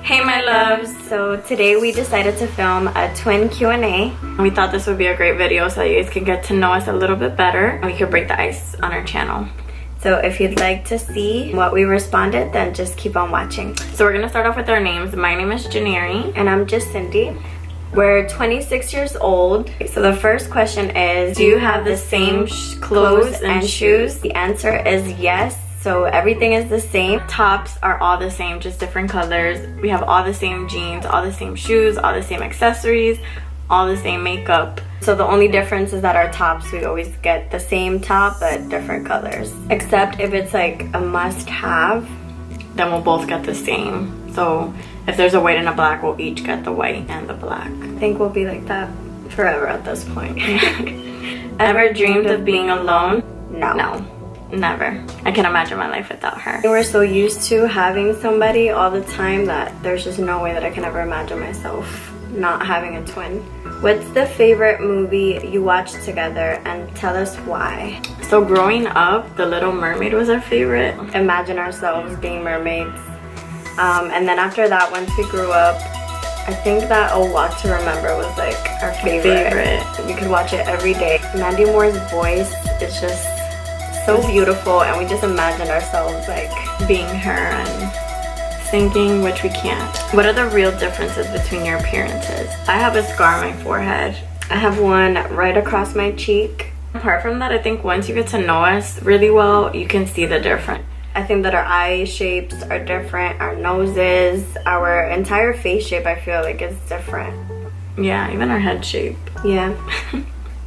Hey my loves! So today we decided to film a twin Q&A. We thought this would be a great video so that you guys can get to know us a little bit better and we could break the ice on our channel. So if you'd like to see what we responded, then just keep on watching. So we're gonna start off with our names. My name is Janeri. And I'm just Cindy. We're 26 years old. So the first question is, do you have the same clothes and shoes? The answer is yes. So everything is the same. Tops are all the same, just different colors. We have all the same jeans, all the same shoes, all the same accessories, all the same makeup. So the only difference is that our tops, we always get the same top but different colors. Except if it's like a must-have, then we'll both get the same. So if there's a white and a black, we'll each get the white and the black. I think we'll be like that forever at this point. Ever dreamed of being alone? No. Never. I can't imagine my life without her. We're so used to having somebody all the time that there's just no way that I can ever imagine myself not having a twin. What's the favorite movie you watched together and tell us why? So growing up, The Little Mermaid was our favorite. Imagine ourselves being mermaids. And then after that, once we grew up, I think that A Walk to Remember was like our favorite. We could watch it every day. Mandy Moore's voice is just so beautiful, and we just imagined ourselves like being her and singing, which we can't. What are the real differences between your appearances? I have a scar on my forehead. I have one right across my cheek. Apart from that, I think once you get to know us really well, you can see the difference. I think that our eye shapes are different, our noses, our entire face shape I feel like is different. Yeah, even our head shape. Yeah.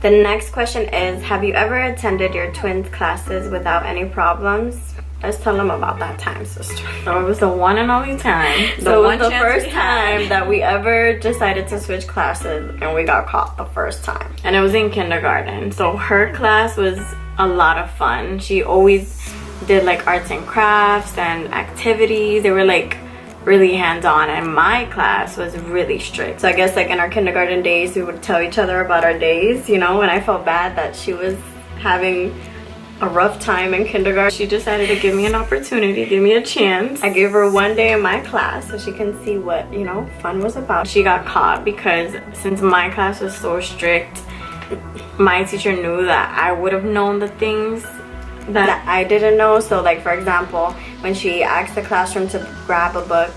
The next question is, have you ever attended your twins' classes without any problems? Let's tell them about that time, sister. So it was the one and only time. So it was the first time that we ever decided to switch classes, and we got caught the first time. And it was in kindergarten. So her class was a lot of fun. She always did like arts and crafts and activities. They were like really hands-on, and my class was really strict. So I guess like in our kindergarten days, we would tell each other about our days, you know, and I felt bad that she was having a rough time in kindergarten. She decided to give me an opportunity, give me a chance. I gave her one day in my class so she can see what, you know, fun was about. She got caught because since my class was so strict, my teacher knew that I would have known the things that I didn't know. So like, for example, when she asked the classroom to grab a book,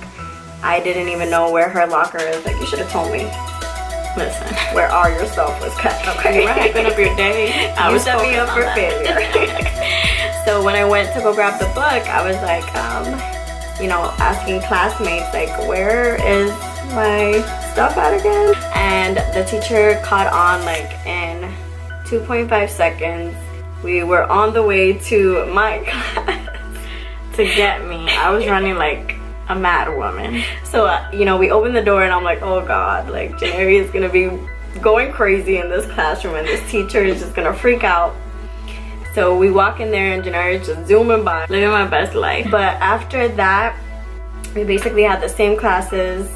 I didn't even know where her locker is. Like, you should have told me. Listen, where are your stuff was kept, okay? You were hyping up your day. I was set me up for failure. So when I went to go grab the book, I was like, you know, asking classmates, like, where is my stuff at again? And the teacher caught on like in 2.5 seconds. We were on the way to my class to get me. I was running like a mad woman. So, you know, we opened the door and I'm like, oh God, like Janeri is gonna be going crazy in this classroom and this teacher is just gonna freak out. So we walk in there and Janeri is just zooming by, living my best life. But after that, we basically had the same classes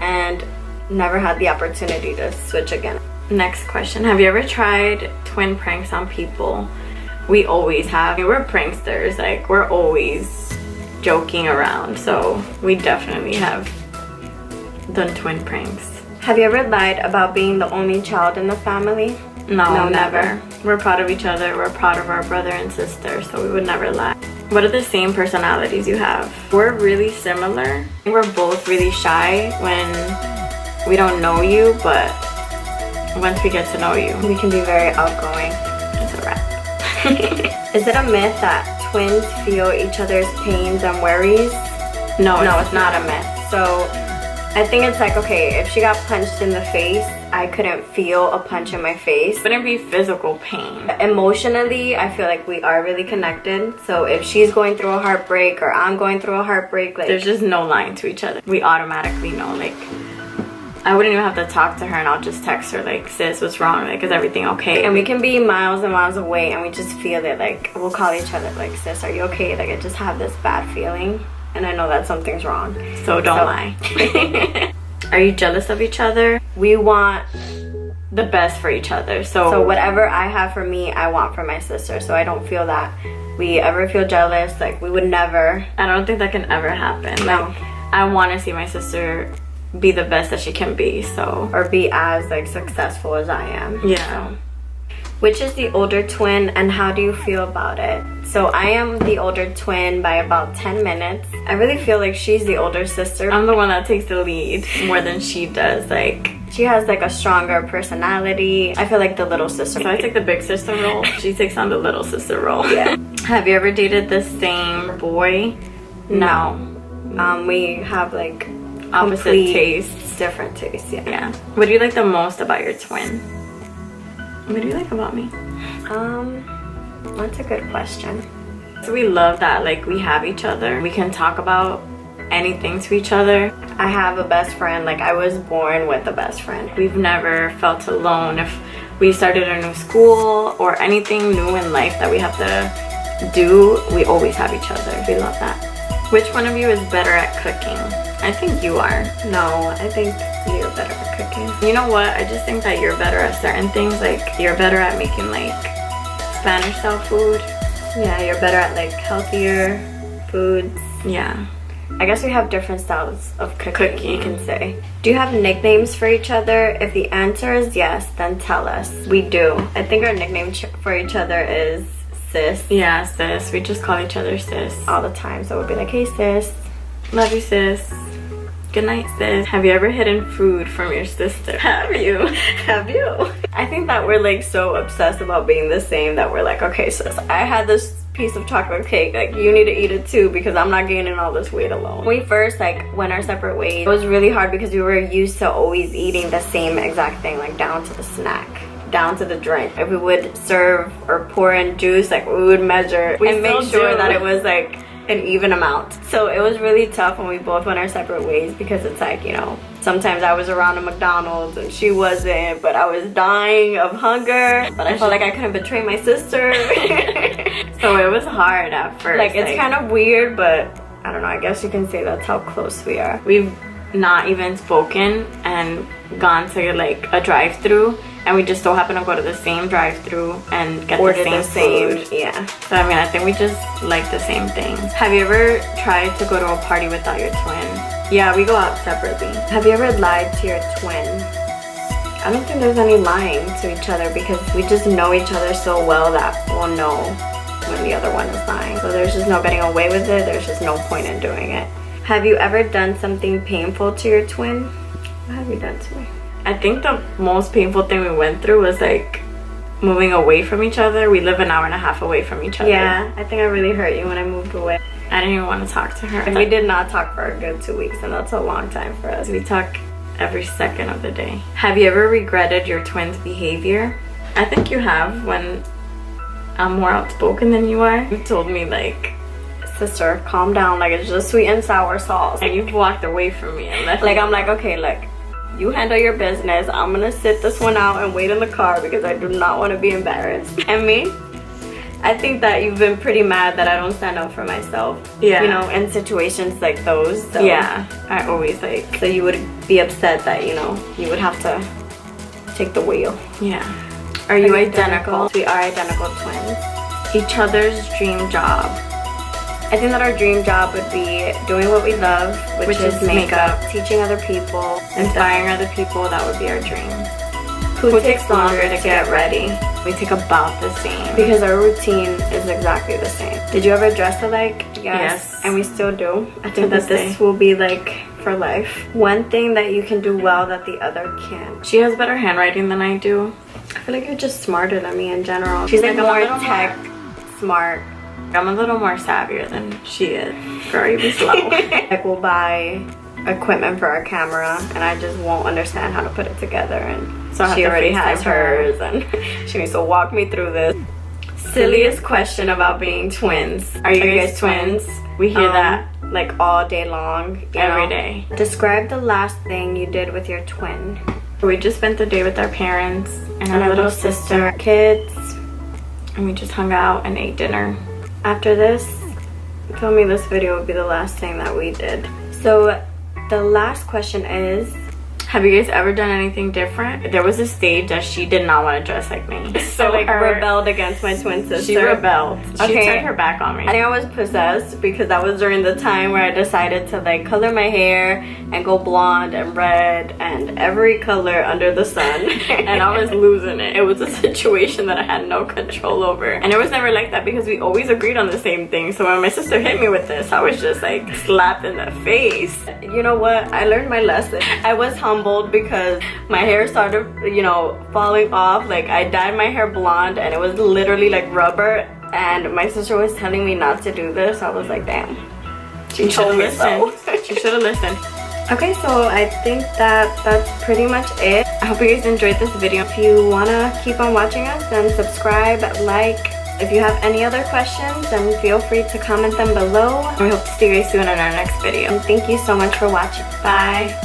and never had the opportunity to switch again. Next question, have you ever tried twin pranks on people? We always have. We're pranksters, like we're always joking around, so we definitely have done twin pranks. Have you ever lied about being the only child in the family? No, never. We're proud of each other, we're proud of our brother and sister, so we would never lie. What are the same personalities you have? We're really similar. We're both really shy when we don't know you, but once we get to know you, we can be very outgoing. It's a wrap. Is it a myth that twins feel each other's pains and worries? No, it's not a myth. So I think it's like, okay, if she got punched in the face, I couldn't feel a punch in my face. It wouldn't be physical pain. Emotionally, I feel like we are really connected. So if she's going through a heartbreak or I'm going through a heartbreak, like there's just no lying to each other. We automatically know, like I wouldn't even have to talk to her and I'll just text her like, sis, what's wrong? Like, is everything okay? And we can be miles and miles away and we just feel it. Like, we'll call each other like, sis, are you okay? Like, I just have this bad feeling and I know that something's wrong. So don't lie. Are you jealous of each other? We want the best for each other. So whatever I have for me, I want for my sister. So I don't feel that we ever feel jealous. Like, we would never. I don't think that can ever happen. No. Like, I want to see my sister be the best that she can be, so, or be as like successful as I am. Yeah. So. Which is the older twin and how do you feel about it? So I am the older twin by about 10 minutes. I really feel like she's the older sister. I'm the one that takes the lead more than she does. Like, she has like a stronger personality. I feel like the little sister. So I take the big sister role. She takes on the little sister role. Yeah. Have you ever dated the same boy? No. We have like opposite tastes. Different tastes, yeah. What do you like the most about your twin? What do you like about me? That's a good question. So we love that like we have each other. We can talk about anything to each other. I have a best friend. Like, I was born with a best friend. We've never felt alone. If we started a new school or anything new in life that we have to do, we always have each other. We love that. Which one of you is better at cooking? I think you are. No, I think you're better at cooking. You know what? I just think that you're better at certain things. Like, you're better at making like Spanish style food. Yeah, you're better at like healthier foods. Yeah. I guess we have different styles of cooking, you can say. Do you have nicknames for each other? If the answer is yes, then tell us. We do. I think our nickname for each other is sis. Yeah, sis. We just call each other sis all the time. So we'll be like, hey sis, love you sis. Good night sis. Have you ever hidden food from your sister? Have you? Have you? I think that we're like so obsessed about being the same that we're like, okay sis, I had this piece of chocolate cake, like you need to eat it too because I'm not gaining all this weight alone. When we first like went our separate ways, it was really hard because we were used to always eating the same exact thing, like down to the snack, down to the drink. If we would serve or pour in juice, like we would measure and make sure that it was like an even amount. So it was really tough when we both went our separate ways because it's like, you know, sometimes I was around a McDonald's and she wasn't, but I was dying of hunger, but I felt like I couldn't betray my sister. So it was hard at first. Like, it's kind of weird, but I don't know, I guess you can say that's how close we are. We've not even spoken and gone to like a drive-thru, and we just so happen to go to the same drive-thru and get the same food. Yeah. So I mean, I think we just like the same things. Have you ever tried to go to a party without your twin? Yeah, we go out separately. Have you ever lied to your twin? I don't think there's any lying to each other because we just know each other so well that we'll know when the other one is lying. So there's just no getting away with it. There's just no point in doing it. Have you ever done something painful to your twin? What have you done to me? I think the most painful thing we went through was like moving away from each other. We live an hour and a half away from each other. Yeah, I think I really hurt you when I moved away. I didn't even want to talk to her. And we did not talk for a good 2 weeks, and that's a long time for us. We talk every second of the day. Have you ever regretted your twin's behavior? I think you have, when I'm more outspoken than you are. You told me like, sister, calm down, like it's just sweet and sour sauce. And you've walked away from me and left. Like, I'm like, okay, look, you handle your business. I'm gonna sit this one out and wait in the car because I do not want to be embarrassed. And me, I think that you've been pretty mad that I don't stand up for myself. Yeah. You know, in situations like those. So. Yeah. I always like. So you would be upset that, you know, you would have to take the wheel. Yeah. Are you identical? We are identical twins. Each other's dream job. I think that our dream job would be doing what we love, which is makeup, teaching other people, inspiring other people. That would be our dream. Who takes longer to get ready? We take about the same. Because our routine is exactly the same. Did you ever dress alike? Yes. And we still do. I think that this will be like for life. One thing that you can do well that the other can't. She has better handwriting than I do. I feel like you're just smarter than me in general. She's like more tech smart. I'm a little more savvier than she is. Girl, you be slow. Like, we'll buy equipment for our camera and I just won't understand how to put it together, and so she already has hers and she needs to walk me through this. Silliest question about being twins. Are you guys twins? We hear that like all day long, every day. Describe the last thing you did with your twin. We just spent the day with our parents and our little sister, kids, and we just hung out and ate dinner. After this, filming this video would be the last thing that we did. So the last question is, Have you guys ever done anything different? There was a stage that she did not want to dress like me. So like rebelled against my twin sister. She rebelled. She Okay. turned her back on me. I think I was possessed because that was during the time where I decided to like color my hair and go blonde and red and every color under the sun. And I was losing it. It was a situation that I had no control over. And it was never like that because we always agreed on the same thing. So when my sister hit me with this, I was just like slapped in the face. You know what? I learned my lesson. I was humbled because my hair started, you know, falling off. Like I dyed my hair blonde and it was literally like rubber. And my sister was telling me not to do this. I was like, damn. She should have listened. She should have listened. Okay, so I think that's pretty much it. I hope you guys enjoyed this video. If you wanna keep on watching us, then subscribe, like. If you have any other questions, then feel free to comment them below. And we hope to see you guys soon in our next video. And thank you so much for watching. Bye.